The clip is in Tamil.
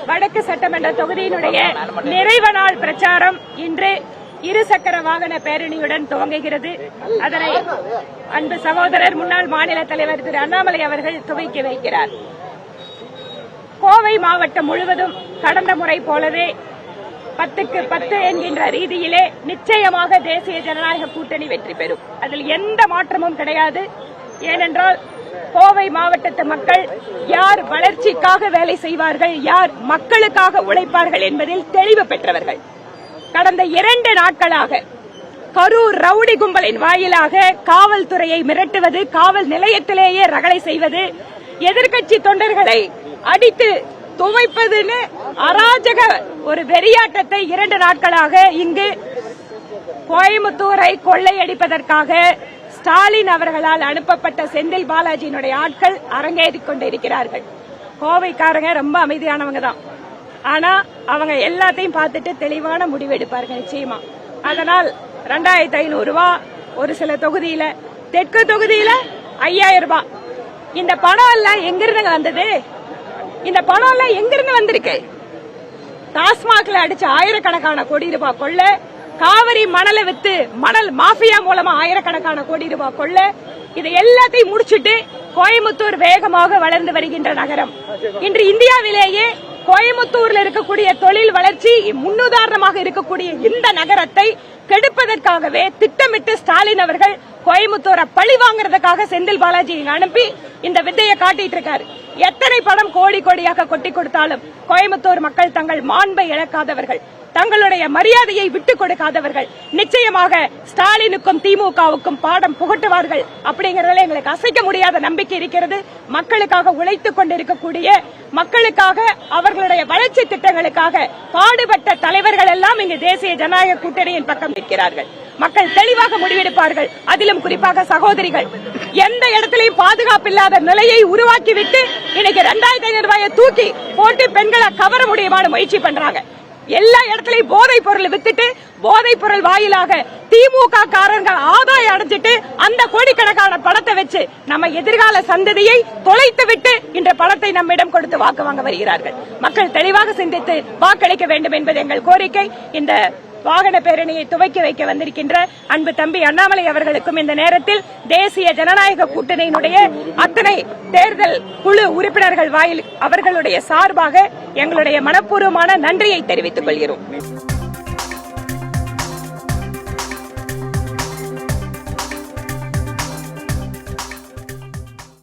வடக்கு சட்டமன்ற தொகுதியினுடைய நிறைவு நாள் பிரச்சாரம் இன்று இருசக்கர வாகன பேரணியுடன் துவங்குகிறது. அதனை அன்பு சகோதரர் முன்னாள் மாநில தலைவர் திரு அண்ணாமலை அவர்கள் துவக்கி வைக்கிறார். கோவை மாவட்டம் முழுவதும் கடந்த முறை போலவே 10க்கு 10 என்கின்ற ரீதியிலே நிச்சயமாக தேசிய ஜனநாயக கூட்டணி வெற்றி பெறும். அதில் எந்த மாற்றமும் கிடையாது. ஏனென்றால் கோவை மாவட்டத்து மக்கள் யார் வளர்ச்சிக்காக வேலை செய்வார்கள், யார் மக்களுக்காக உழைப்பார்கள் என்பதில் தெளிவு பெற்றவர்கள். கடந்த 2 நாட்களாக கரூர் ரவுடி கும்பலின் வாயிலாக காவல்துறையை மிரட்டுவது, காவல் நிலையத்திலேயே ரகளை செய்வது, எதிர்க்கட்சி தொண்டர்களை அடித்து துவைப்பதுன்னு அராஜக ஒரு வெறியாட்டத்தை 2 நாட்களாக இங்கு கோயம்புத்தூரை கொள்ளையடிப்பதற்காக ஸ்டாலின் அவர்களால் அனுப்பப்பட்ட செந்தில் பாலாஜியினுடைய ஆட்கள் அரங்கேறிக் கொண்டிருக்கிறார்கள். கோவைக்காரங்க ரொம்ப அமைதியானவங்க தான். ஆனா அவங்க எல்லாத்தையும் பார்த்துட்டு தெளிவான முடிவு எடுப்பார்கள் நிச்சயமா. அதனால் 2500 ரூபாய் ஒரு சில தொகுதியில, தெற்கு தொகுதியில 5000 ரூபாய். இந்த பணம் எல்லாம் எங்கிருந்து வந்தது? இந்த பணம் எல்லாம் எங்கிருந்து வந்திருக்கு? டாஸ்மாக்ல அடிச்ச ஆயிரக்கணக்கான கோடி ரூபாய் கொள்ள, காவிரி மணலை வித்து மணல் மாஃபியா மூலமா ஆயிரக்கணக்கான கோடி ரூபாய் கொள்ள, இதை எல்லாத்தையும் முடிச்சிட்டு கோயம்புத்தூர் வேகமாக வளர்ந்து வருகின்ற நகரம். இன்று இந்தியாவிலேயே கோயம்புத்தூர்ல இருக்கக்கூடிய தொழில் வளர்ச்சி முன்னுதாரணமாக இருக்கக்கூடிய இந்த நகரத்தை கெடுப்பதற்காகவே திட்டமிட்டு ஸ்டாலின் அவர்கள் கோயம்புத்தூரை பழி வாங்குறதுக்காக செந்தில் பாலாஜியை அனுப்பி இந்த வித்தையை காட்டிட்டு இருக்காரு. எத்தனை பணம் கோடி கோடியாக கொட்டி கொடுத்தாலும் கோயம்புத்தூர் மக்கள் தங்கள் மாண்பை இழக்காதவர்கள், தங்களுடைய மரியாதையை விட்டுக் கொடுக்காதவர்கள். நிச்சயமாக ஸ்டாலினுக்கும் திமுகவுக்கும் பாடம் புகட்டுவார்கள். அப்படிங்கறதுல எங்களுக்கு அசைக்க முடியாத நம்பிக்கை இருக்கிறது. மக்களுக்காக உழைத்துக் கொண்டிருக்கக்கூடிய, மக்களுக்காக அவர்களுடைய வளர்ச்சி திட்டங்களுக்காக பாடுபட்ட தலைவர்கள் எல்லாம் இங்கு தேசிய ஜனநாயக கூட்டணியின் பக்கம் நிற்கிறார்கள். மக்கள் தெளிவாக முடிவெடுப்பார்கள். அதிலும் குறிப்பாக சகோதரிகள் எந்த இடத்திலையும் பாதுகாப்பில்லாத நிலையை உருவாக்கிவிட்டு இன்னைக்கு 2500 ரூபாயை தூக்கி போட்டு பெண்களை கவர முடியுமான முயற்சி பண்றாங்க. எல்லா இடத்திலையும் போதைப் பொருள் வித்துட்டு, போதைப் பொருள் வாயிலாக திமுக காரர்கள் ஆதாயம் அடைஞ்சிட்டு அந்த கோடிக்கணக்கான பணத்தை வச்சு நம்ம எதிர்கால சந்ததியை தொலைத்து விட்டு இந்த பணத்தை நம்மிடம் கொடுத்து வாக்கு வாங்க வருகிறார்கள். மக்கள் தெளிவாக சிந்தித்து வாக்களிக்க வேண்டும் என்பது எங்கள் கோரிக்கை. இந்த வாகன பேரணியை துவக்கி வைக்க வந்திருக்கின்ற அன்பு தம்பி அண்ணாமலை அவர்களுக்கும் இந்த நேரத்தில் தேசிய ஜனநாயக கூட்டணியினுடைய அத்தனை தேர்தல் குழு உறுப்பினர்கள் வாயில் அவர்களுடைய சார்பாக எங்களுடைய மனப்பூர்வமான நன்றியை தெரிவித்துக் கொள்கிறோம்.